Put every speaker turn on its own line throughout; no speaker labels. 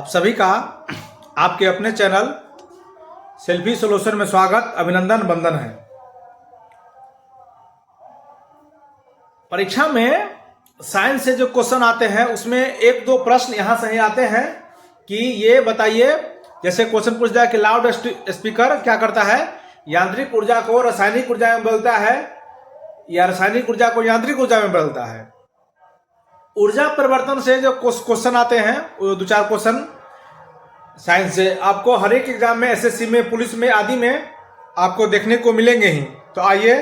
सभी का आपके अपने चैनल सेल्फी सॉल्यूशन में स्वागत, अभिनंदन, वंदन है। परीक्षा में साइंस से जो क्वेश्चन आते हैं उसमें एक दो प्रश्न यहाँ से ही आते हैं कि ये बताइए, जैसे क्वेश्चन पूछ जाए कि लाउड स्पीकर क्या करता है, यांत्रिक ऊर्जा को रासायनिक ऊर्जा में बदलता है या रासायनिक ऊर्जा को यांत्रिक ऊर्जा में बदलता है। ऊर्जा परिवर्तन से जो क्वेश्चन आते हैं वो दो चार क्वेश्चन साइंस से आपको हर एक एग्जाम में, एसएससी में, पुलिस में आदि में आपको देखने को मिलेंगे ही। तो आइए,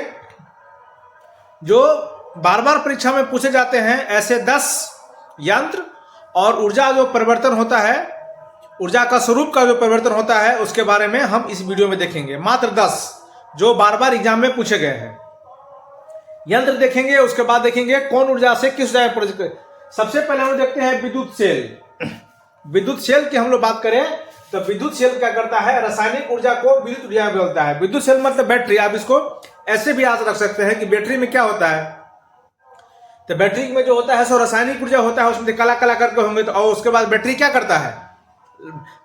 जो बार बार परीक्षा में पूछे जाते हैं ऐसे 10 यंत्र और ऊर्जा जो परिवर्तन होता है, ऊर्जा का स्वरूप का जो परिवर्तन होता है, उसके बारे में हम इस वीडियो में देखेंगे। मात्र 10 जो बार बार एग्जाम में पूछे गए हैं यंत्र देखेंगे। उसके बाद देखेंगे कौन ऊर्जा से किस ऊर्जा में। सबसे पहले हम देखते हैं विद्युत सेल। विद्युत सेल की हम लोग बात करें तो विद्युत सेल क्या करता है, रासायनिक ऊर्जा को विद्युत ऊर्जा में बदलता है। विद्युत सेल मतलब बैटरी। आप इसको ऐसे भी याद रख सकते हैं कि बैटरी में क्या होता है, तो बैटरी में जो होता है सो रासायनिक ऊर्जा होता है, उसमें काला काला करके होंगे। तो और उसके बाद बैटरी क्या करता है,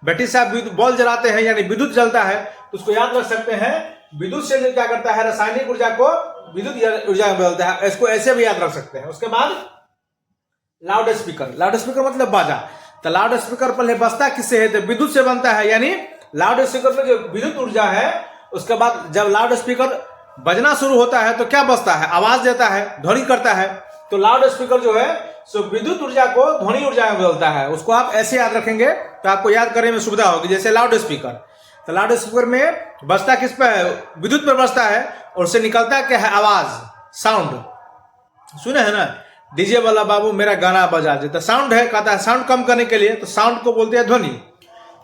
बैटरी से आप बॉल जलाते हैं यानी विद्युत जलता है, तो उसको याद रख सकते हैं। विद्युत सेल क्या करता है, रासायनिक ऊर्जा को विद्युत ऊर्जा में बदलता है। इसको ऐसे भी याद रख सकते हैं। उसके बाद लाउड स्पीकर। लाउड स्पीकर मतलब बाजा। तो लाउड स्पीकर पहले बजता किससे है, तो विद्युत से बनता है। यानी लाउड स्पीकर में जो विद्युत ऊर्जा है, उसके बाद जब लाउड स्पीकर बजना शुरू होता है तो क्या बजता है, आवाज देता है, ध्वनि करता है। तो लाउड स्पीकर जो है सो विद्युत ऊर्जा को ध्वनि ऊर्जा में बदलता है। उसको आप ऐसे याद रखेंगे तो आपको याद करने में सुविधा होगी। जैसे लाउड स्पीकर, तो लाउड स्पीकर में बजता किस पे है, विद्युत पर बजता है, और उससे निकलता क्या है, आवाज, साउंड। सुने है ना, डीजे वाला बाबू मेरा गाना बजा दे, तो साउंड है, कहता है साउंड कम करने के लिए, तो साउंड को बोलते हैं ध्वनि।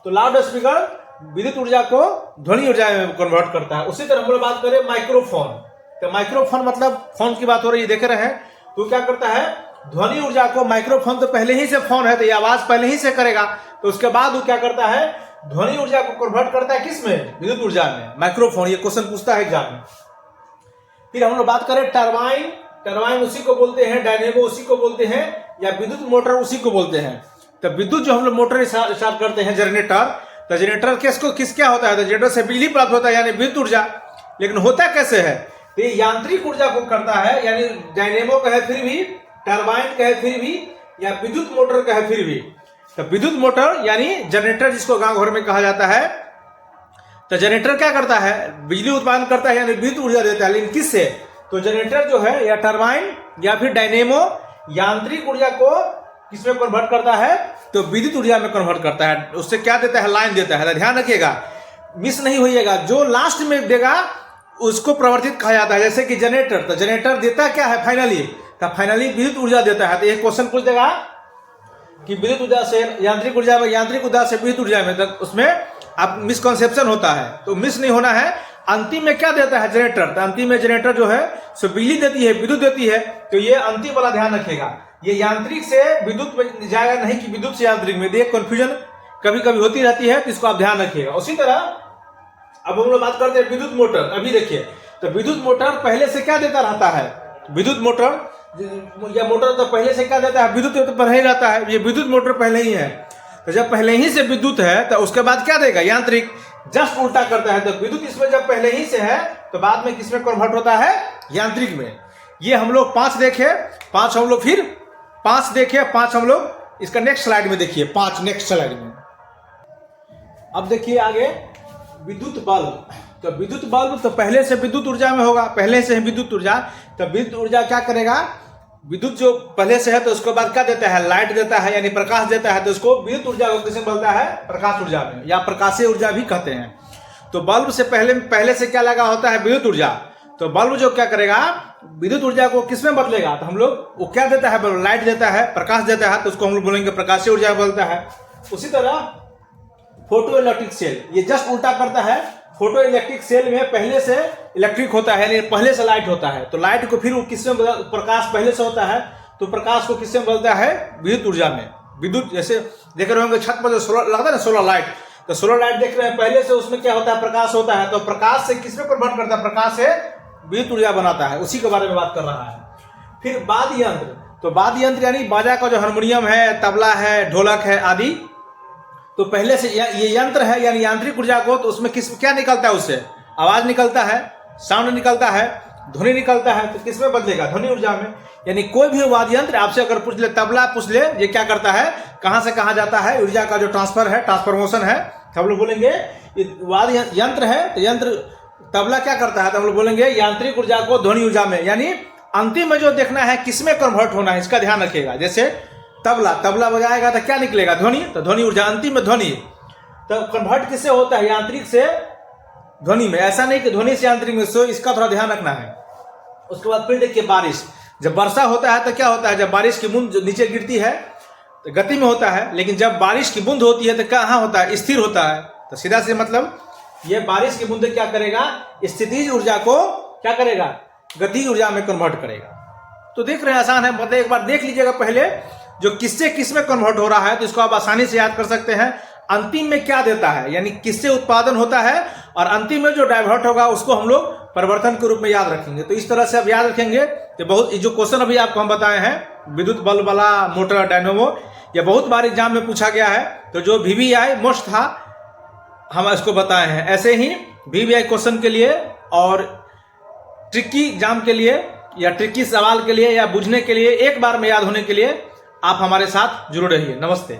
तो लाउड स्पीकर विद्युत ऊर्जा को ध्वनि ऊर्जा में कन्वर्ट करता है। उसी तरह हम लोग बात करें माइक्रोफोन। तो माइक्रोफोन मतलब फोन की बात हो रही है, देख रहे हैं, तो क्या करता है, ध्वनि ऊर्जा को, माइक्रोफोन तो पहले ही से फोन है तो ये आवाज पहले ही से करेगा, तो उसके बाद वो क्या करता है, ध्वनि ऊर्जा को कन्वर्ट करता है किसमें, विद्युत ऊर्जा में, माइक्रोफोन। ये क्वेश्चन पूछता है एग्जाम में। फिर हम लोग बात करें टरबाइन। टरबाइन उसी को बोलते हैं, डायनेमो उसी को बोलते हैं, या विद्युत मोटर उसी को बोलते हैं। तो विद्युत जो हम लोग मोटर स्टार्ट करते हैं, जनरेटर, तो जनरेटर किस क्या होता है, तो जनरेटर से बिजली प्राप्त होता है यानी विद्युत ऊर्जा। लेकिन होता कैसे है, तो ये यांत्रिक ऊर्जा को करता है, यानी डायनेमो कहे फिर भी, टरबाइन कहे फिर भी, या विद्युत मोटर कहे फिर भी। तो विद्युत मोटर यानी जनरेटर जिसको गांव घर में कहा जाता है, तो जनरेटर क्या करता है, बिजली उत्पादन करता है यानी विद्युत ऊर्जा देता है। लेकिन किससे, तो जनरेटर जो है या टरबाइन या फिर डायनेमो यांत्रिक ऊर्जा को किसमें कन्वर्ट करता है, तो विद्युत ऊर्जा में कन्वर्ट करता है। उससे क्या देता है, लाइन देता है। ध्यान रखिएगा, मिस नहीं होइएगा, जो लास्ट में देगा उसको प्रवर्तित कहा जाता है। जैसे कि जनरेटर, तो जनरेटर देता क्या है फाइनली, तो फाइनली विद्युत ऊर्जा देता है। तो एक क्वेश्चन पूछ देगा कि विद्युत ऊर्जा से यांत्रिक ऊर्जा में, यांत्रिक ऊर्जा से विद्युत ऊर्जा में, तो उसमें आप मिसकंसेप्शन होता है, तो मिस नहीं होना है। अंतिम में क्या देता है, जनरेटर, तो अंतिम में जनरेटर जो है सो बिजली देती है, विद्युत देती है। तो ये अंतिम वाला ध्यान रखिएगा, ये यांत्रिक से विद्युत में जाएगा, नहीं कि विद्युत से यांत्रिक में। ये कंफ्यूजन कभी कभी होती रहती है, तो इसको आप ध्यान रखिएगा। उसी तरह अब हम लोग बात करते हैं विद्युत मोटर। अभी देखिए, तो विद्युत मोटर पहले से क्या देता रहता है, विद्युत मोटर या मोटर तो पहले से क्या देता है, विद्युत तो पहले ही रहता है। ये विद्युत मोटर पहले ही है, तो जब पहले ही से विद्युत है तो उसके बाद क्या देगा, यांत्रिक। जस्ट उल्टा करता है, तो विद्युत इसमें जब पहले ही से है तो बाद में किसमें कन्वर्ट होता है, यांत्रिक में। ये हम लोग 5 देखे, 5 हम लोग फिर 5 देखे, 5 हम लोग इसका नेक्स्ट स्लाइड में देखिए, 5 नेक्स्ट स्लाइड में। अब देखिए आगे विद्युत बल्ब। तो विद्युत बल्ब तो पहले से विद्युत ऊर्जा में होगा, पहले से है विद्युत ऊर्जा। तो विद्युत ऊर्जा क्या करेगा, विद्युत जो पहले से है तो उसके बाद क्या देता है, लाइट देता है यानी प्रकाश देता है। तो उसको विद्युत ऊर्जा को किसमें बोलता है, प्रकाश ऊर्जा में, या प्रकाशीय ऊर्जा भी कहते हैं। तो बल्ब से पहले से क्या लगा होता है, विद्युत ऊर्जा। तो बल्ब जो क्या करेगा, विद्युत ऊर्जा को किसमें बदलेगा, तो हम लोग वो क्या देता है, बल्ब लाइट देता है, प्रकाश देता है, तो उसको हम लोग बोलेंगे प्रकाशीय ऊर्जा बोलता है। उसी तरह फोटो इलेक्ट्रिक सेल, ये जस्ट उल्टा करता है। फोटो इलेक्ट्रिक सेल में पहले से इलेक्ट्रिक होता है, यानी पहले से लाइट होता है। तो लाइट को फिर वो किसमें, प्रकाश पहले से होता है, तो प्रकाश को किसमें बदलता है, विद्युत ऊर्जा में। विद्युत जैसे देख रहे होंगे छत पर जो सोलर लगता है ना, सोलर लाइट, तो सोलर लाइट देख रहे हैं, पहले से उसमें क्या होता है, प्रकाश होता है। तो प्रकाश से किसमें कन्वर्ट करता है, प्रकाश से विद्युत ऊर्जा बनाता है। उसी के बारे में बात कर रहा है। फिर वाद्य यंत्र, तो वाद्य यंत्र यानी बाजा का जो हारमोनियम है, तबला है, ढोलक है आदि, तो पहले से ये यंत्र है यानी यांत्रिक ऊर्जा को, तो उसमें क्या निकलता है, उससे आवाज निकलता है, साउंड निकलता है, ध्वनि निकलता है, तो किसमें बदलेगा, ध्वनि ऊर्जा में। यानी कोई भी वाद्य यंत्र आपसे अगर पूछ ले, तबला पूछ ले, ये क्या करता है, कहां से कहां जाता है, ऊर्जा का जो ट्रांसफर है, ट्रांसफॉर्मेशन है, तो हम लोग बोलेंगे वाद्य यंत्र है, तो यंत्र तबला क्या करता है, तो हम लोग बोलेंगे यांत्रिक ऊर्जा को ध्वनि ऊर्जा में। यानी अंतिम में जो देखना है किसमें कन्वर्ट होना है, इसका ध्यान रखिएगा। जैसे तबला बजाएगा तो क्या निकलेगा, ध्वनि, तो ध्वनि ऊर्जा, अंतिम में ध्वनि, तो कन्वर्ट किससे होता है, यांत्रिक से ध्वनि में। ऐसा नहीं कि ध्वनि से यांत्रिक में, सो इसका थोड़ा ध्यान रखना है। उसके बाद फिर देखिए बारिश, जब वर्षा होता है तो क्या होता है, जब बारिश की बूंद नीचे गिरती है तो गति में होता है, लेकिन जब बारिश की बूंद होती है तो कहाँ होता है, स्थिर होता है। तो सीधा से मतलब ये बारिश की बूंद क्या करेगा, स्थितिज ऊर्जा को क्या करेगा, गति ऊर्जा में कन्वर्ट करेगा। तो देख रहे हैं, आसान है, मतलब एक बार देख लीजिएगा पहले जो किससे किसमें कन्वर्ट हो रहा है, तो इसको आप आसानी से याद कर सकते हैं। अंतिम में क्या देता है, यानी किससे उत्पादन होता है, और अंतिम में जो डाइवर्ट होगा उसको हम लोग परिवर्तन के रूप में याद रखेंगे। तो इस तरह से आप याद रखेंगे। तो बहुत जो क्वेश्चन अभी आपको हम बताए हैं, विद्युत बल्ब वाला, मोटर, डायनेमो, यह बहुत बार एग्जाम में पूछा गया है। तो जो VVI मोस्ट था हम इसको बताए हैं। ऐसे ही VVI क्वेश्चन के लिए और ट्रिकी एग्जाम के लिए या ट्रिकी सवाल के लिए या बुझने के लिए, एक बार में याद होने के लिए आप हमारे साथ जुड़े रहिए। नमस्ते।